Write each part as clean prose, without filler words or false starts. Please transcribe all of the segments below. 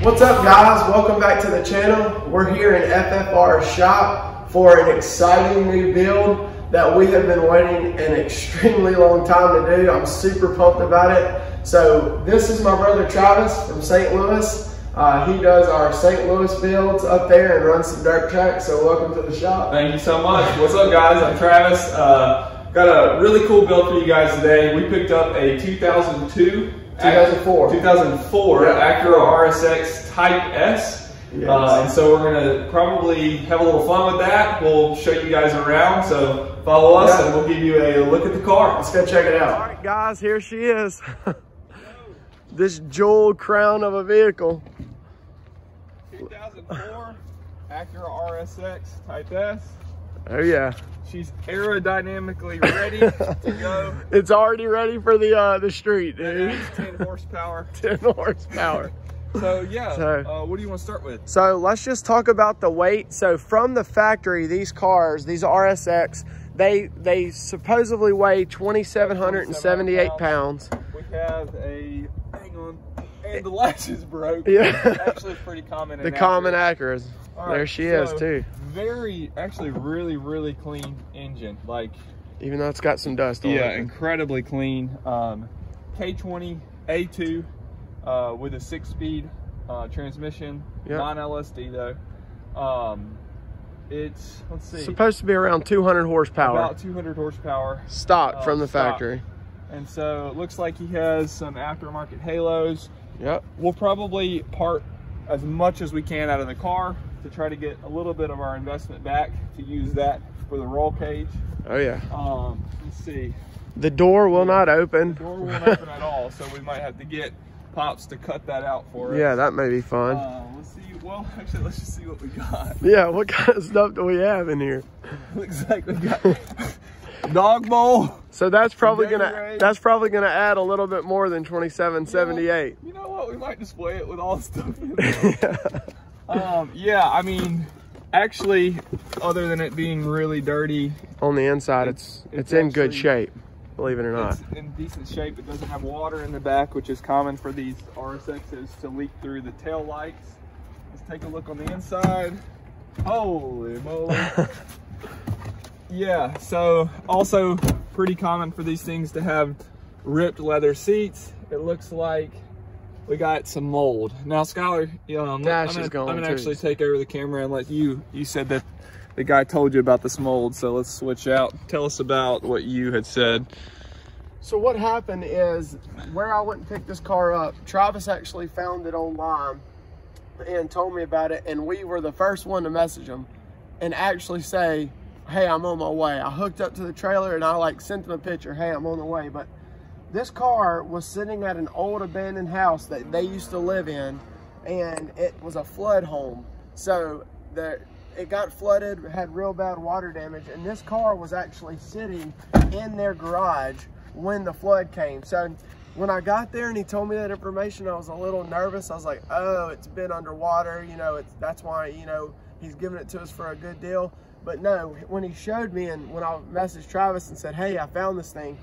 What's up, guys? Welcome back to the channel. We're here in FFR shop for an exciting new build that we have been waiting an extremely long time to do. I'm super pumped about it. So this is my brother Travis from St. Louis. He does our St. Louis builds up there and runs some dirt tracks. So welcome to the shop. Thank you so much. What's up, guys? I'm Travis. Got a really cool build for you guys today. We picked up a 2004 Yeah. Acura RSX Type S. Yes. And so we're gonna probably have a little fun with that. We'll show you guys around, so follow us and we'll give you a look at the car. Let's go check it out. All right, guys, here she is. This jeweled crown of a vehicle. 2004 Acura RSX Type S. Oh yeah. She's aerodynamically ready to go. It's already ready for the street, dude. That adds 10 horsepower. 10 horsepower. So yeah, what do you want to start with? So let's just talk about the weight. So from the factory, these cars, these RSX, they supposedly weigh 2,778 pounds. We have a, hang on, and the latch is broke. Yeah. Actually, it's pretty common. The common Acuras. Right, there she is too. Actually really clean engine. Like, even though it's got some dust on it. Yeah, incredibly clean. K20 A2 with a 6-speed transmission. Yep. Non-LSD though. It's, let's see, supposed to be around 200 horsepower. About 200 horsepower. Stock from the factory. And so it looks like he has some aftermarket halos. Yep. We'll probably part as much as we can out of the car to try to get a little bit of our investment back to use that for the roll cage. Oh yeah. Let's see. The door will not open. The door won't open at all, so we might have to get Pops to cut that out for us. Yeah, that may be fun. Let's see. Well, actually, let's just see what we got. Yeah, what kind of stuff do we have in here? Looks like we got dog bowl. So that's probably gonna add a little bit more than 2778. You know what? We might display it with all the stuff in it. Yeah, I mean, actually, other than it being really dirty, on the inside, it's in good shape, believe it or not. It's in decent shape. It doesn't have water in the back, which is common for these RSXs to leak through the tail lights. Let's take a look on the inside. Holy moly. Yeah, so also pretty common for these things to have ripped leather seats. It looks like we got some mold. Now, Skylar, I'm gonna actually take over the camera and let you said that the guy told you about this mold, so let's switch out. Tell us about what you had said. So what happened is, where I went and picked this car up, Travis actually found it online and told me about it, and we were the first one to message him and actually say, hey, I'm on my way. I hooked up to the trailer and I sent them a picture, hey, I'm on the way. But this car was sitting at an old abandoned house that they used to live in, and it was a flood home. So it got flooded, had real bad water damage, and this car was actually sitting in their garage when the flood came. So when I got there and he told me that information, I was a little nervous. I was like, oh, it's been underwater, that's why, he's giving it to us for a good deal. But no, when he showed me and when I messaged Travis and said, hey, I found this thing,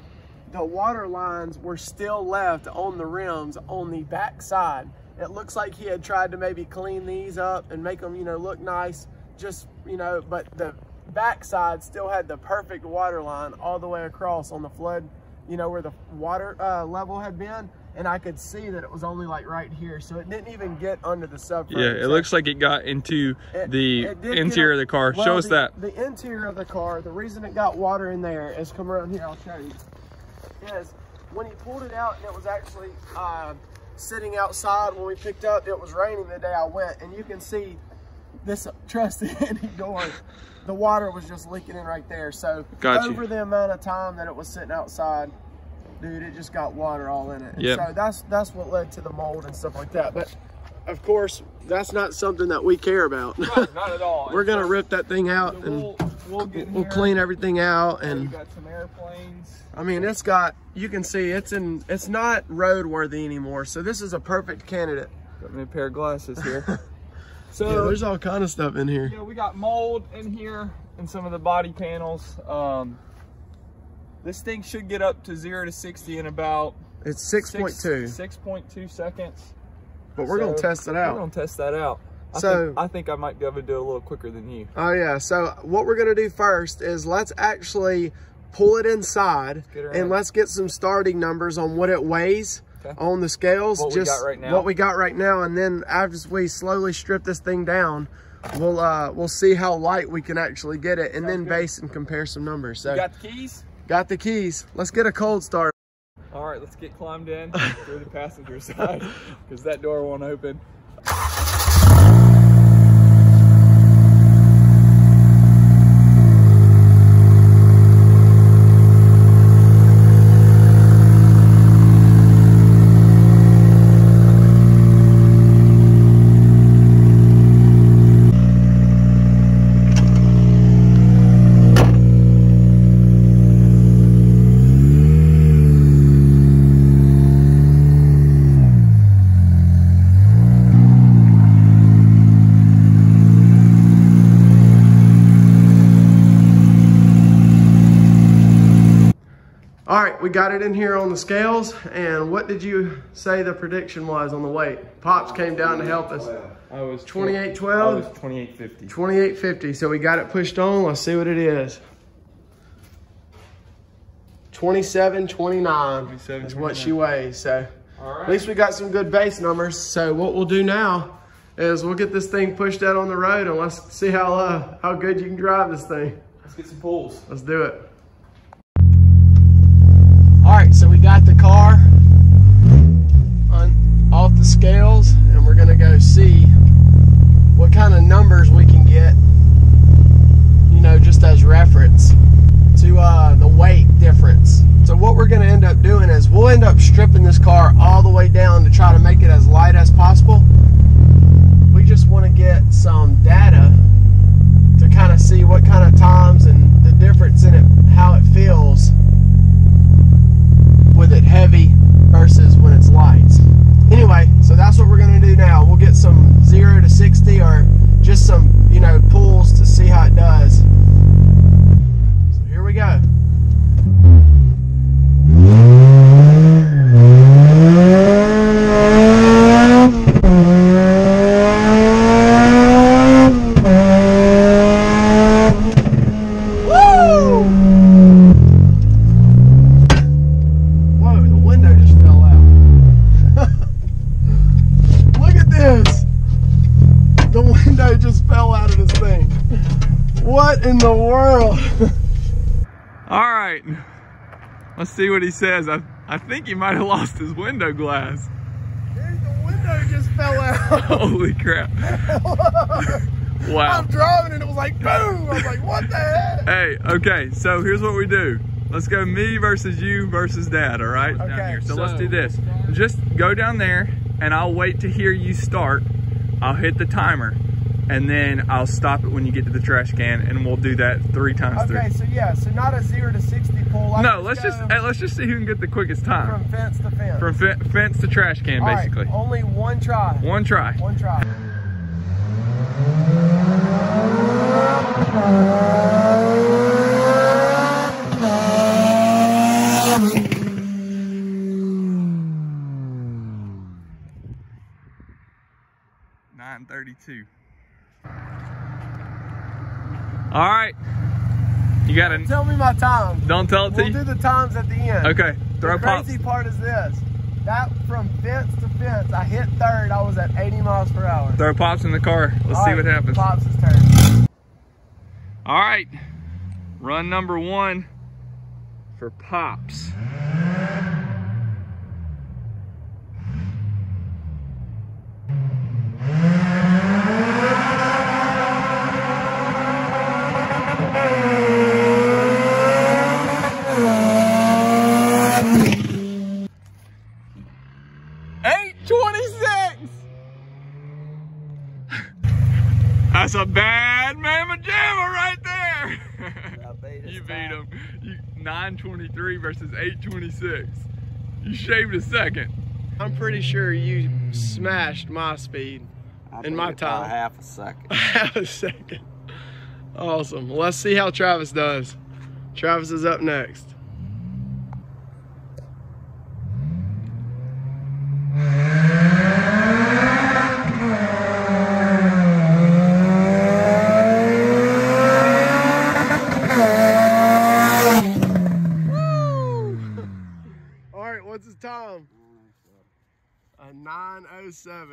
the water lines were still left on the rims on the back side. It looks like he had tried to maybe clean these up and make them, look nice, but the back side still had the perfect water line all the way across on the flood, where the water level had been. And I could see that it was only right here, so it didn't even get under the subframe. Yeah, it looks like it got into the interior of the car. Show us that. The interior of the car, the reason it got water in there is, come around here, I'll show you, is when he pulled it out and it was actually sitting outside when we picked up, it was raining the day I went, and you can see this trusty any door, the water was just leaking in right there. So over the amount of time that it was sitting outside, dude, it just got water all in it. Yep. So that's what led to the mold and stuff like that. But of course, that's not something that we care about. No, not at all. We're gonna rip that thing out, so we'll clean everything out. And we got some airplanes. I mean, it's got, you can see it's not roadworthy anymore. So this is a perfect candidate. Got me a pair of glasses here. So yeah, there's all kind of stuff in here. Yeah, we got mold in here and some of the body panels. This thing should get up to 0 to 60 in about It's 6.2. 6.2 seconds. but we're going to test it out. We're going to test that out. I think I might be able to do it a little quicker than you. Oh yeah, so what we're going to do first is let's actually pull it inside and let's get some starting numbers on what it weighs on the scales. What we got right now, and then as we slowly strip this thing down, we'll see how light we can actually get it, and then base and compare some numbers. So you got the keys? Got the keys. Let's get a cold start. All right, let's get climbed in through the passenger side because that door won't open. All right, we got it in here on the scales, and what did you say the prediction was on the weight? Pops came down to help us. I was 28.12? I was 28.50. 28.50, so we got it pushed on. Let's see what it is. 27.29 is what she weighs, so at least we got some good base numbers. So what we'll do now is we'll get this thing pushed out on the road, and let's see how good you can drive this thing. Let's get some pulls. Let's do it. All right, so we got the car off the scales, and we're gonna go see what kind of numbers we can get, you know, just as reference to the weight difference. So what we're gonna end up doing is we'll end up stripping this car all the way down to try to make it as light as possible. We just wanna get some data to kind of see what kind of times and the difference in it, how it feels with it heavy versus when it's light. Anyway, so that's what we're going to do now. We'll get some 0 to 60 or just some, you know, pulls to see how it does. So here we go. What in the world? All right, let's see what he says. I think he might have lost his window glass. Dude, the window just fell out. Holy crap. Wow. I'm driving and it was like boom. I was like, what the heck? Hey, okay, so here's what we do. Let's go me versus you versus Dad, all right? Okay. Down here. So let's do this. Just go down there and I'll wait to hear you start. I'll hit the timer. And then I'll stop it when you get to the trash can, and we'll do that 3 times through. Okay, so yeah, so not a 0 to 60 pull. No, let's just see who can get the quickest time. From fence to fence. From fence to trash can, basically. Right, only one try. One try. One try. .932. All right, you gotta tell me my time. Don't tell it to you. We'll do the times at the end. Okay, throw the pops. crazy part is this: that from fence to fence, I hit third. I was at 80 miles per hour. Throw Pops in the car. Let's see what happens. Pops' turn. All right, run number 1 for Pops. That's a bad mamma jamma right there. You beat him. 923 versus 826. You shaved a second. I'm pretty sure you smashed my speed in my time. Half a second. Half a second. Awesome. Well, let's see how Travis does. Travis is up next.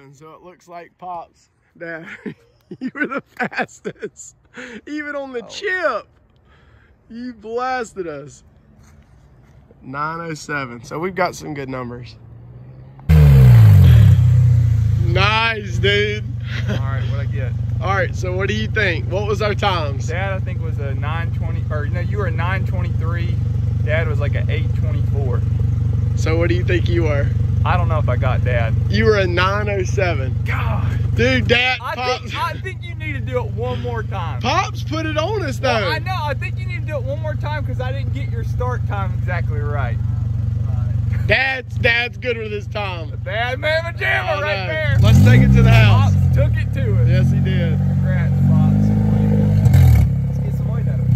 907, so it looks like Pops. Dad, you were the fastest. Even on the chip, you blasted us. 907, so we've got some good numbers. Nice, dude. All right, what'd I get? All right, so what do you think? What was our times? Dad, I think was a 920, or no, you were a 923. Dad was like an 824. So what do you think you were? I don't know if I got Dad. You were a 907. God. Dude, Dad, I think you need to do it one more time. Pops put it on us, though. Well, I know. I think you need to do it one more time because I didn't get your start time exactly right. Dad's good with his time. Dad, man, a jammer right there. Let's take it to the house. Pops took it to us. Yes, he did. Congrats, Pops. Let's get some weight out of it.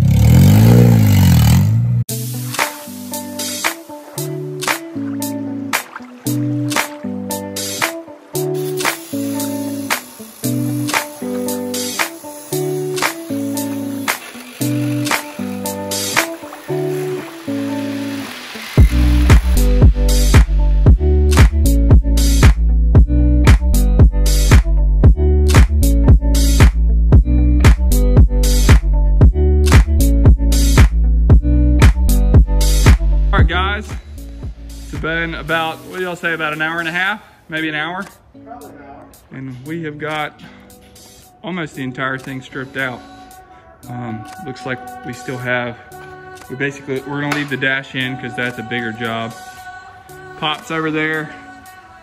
Been about, what do y'all say, about an hour and a half, maybe an hour? Probably an hour. And we have got almost the entire thing stripped out. Looks like we still have, we're gonna leave the dash in because that's a bigger job. Pops over there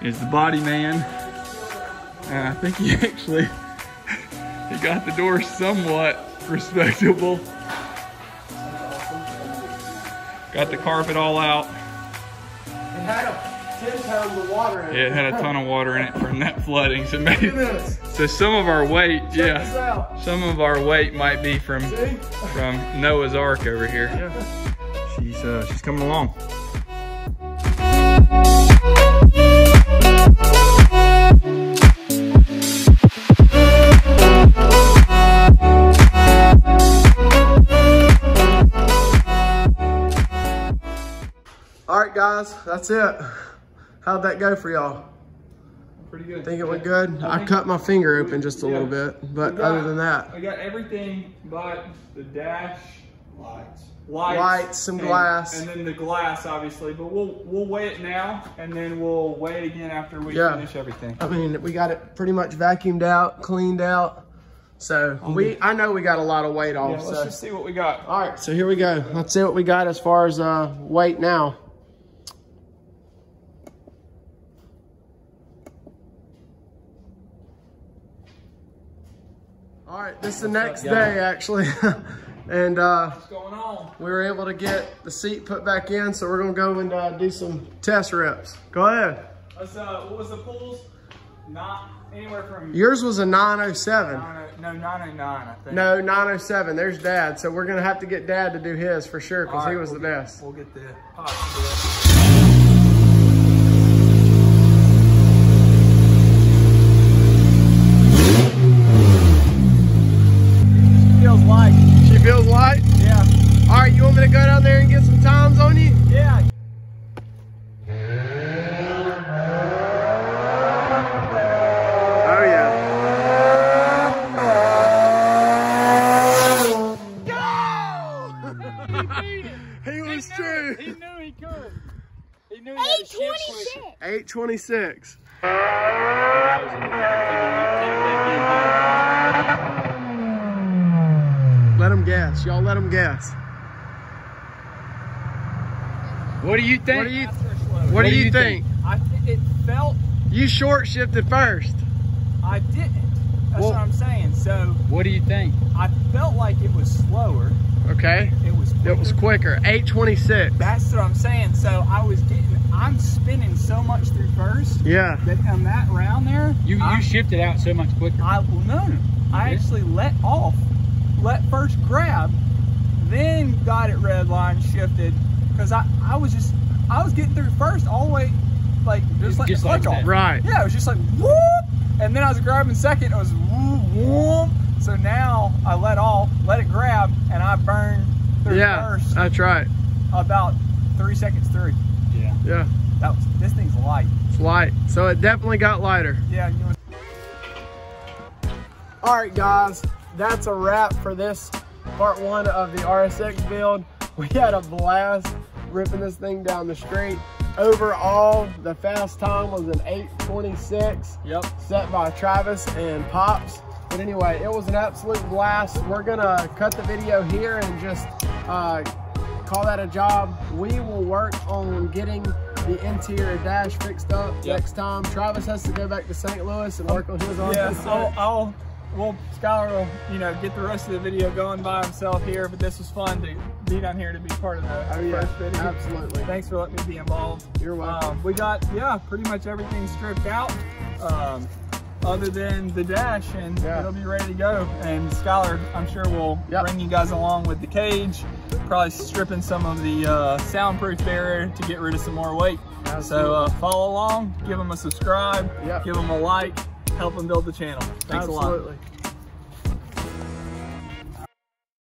is the body man. And I think he actually, he got the door somewhat respectable. Got the carpet all out. It had 10 pounds of water in it. Yeah, it had a ton of water in it from that flooding. So maybe, Look at this. so some of our weight, Check this out. some of our weight might be from Noah's Ark over here. Yeah. She's coming along. All right, guys, that's it. How'd that go for y'all? Pretty good. Think it went good? I cut my finger open just a little bit, but other than that. I got everything but the dash, lights, some glass. And then the glass, obviously, but we'll weigh it now, and then we'll weigh it again after we finish everything. I mean, we got it pretty much vacuumed out, cleaned out. So I know we got a lot of weight off. Yeah, let's just see what we got. All right, so here we go. Let's see what we got as far as weight now. All right, this is the next day, actually. And what's going on? We were able to get the seat put back in, so we're gonna go and do some test reps. Go ahead. Let's, what was the pulls? Not anywhere from... Yours was a 907. No, 909, I think. No, 907. There's Dad. So we're gonna have to get Dad to do his for sure, because he was the best. We'll get the Pops to do it. She feels light? Yeah. All right, you want me to go down there and get some times on you? Yeah. Oh, yeah. Go! He beat it. He was true. He knew he could. He knew he had a shift switch. 826. Let him guess. Y'all let him guess. What do you think? What do you think? It felt... You short shifted first. I didn't. That's what I'm saying. So... What do you think? I felt like it was slower. Okay. It was quicker. It was quicker. 826. That's what I'm saying. So I'm spinning so much through first. Yeah. That on that round there... You shifted out so much quicker. No. I actually let first grab, then got it red line, shifted, because I was getting through first all the way, like just like the clutch off. Right. Yeah, it was just like whoop, and then I was grabbing second, it was whoop, whoop. So now I let it grab, and I burned through first. That's right. About 3 seconds through. Yeah. Yeah. This thing's light. It's light. So it definitely got lighter. Yeah. All right, guys, that's a wrap for this part 1 of the RSX build. We had a blast ripping this thing down the street. Overall, the fast time was an 8:26. Yep. Set by Travis and Pops. But anyway, it was an absolute blast. We're gonna cut the video here and just call that a job. We will work on getting the interior dash fixed up next time. Travis has to go back to St. Louis and work on his own. Yeah, Skylar will, you know, get the rest of the video going by himself here, but this was fun to be down here to be part of the first video. Absolutely. Thanks for letting me be involved. You're welcome. We got, pretty much everything stripped out, other than the dash, and it'll be ready to go. And Skylar, I'm sure will bring you guys along with the cage, probably stripping some of the soundproof barrier to get rid of some more weight. Absolutely. So follow along, give them a subscribe, give them a like, help them build the channel. Thanks a lot.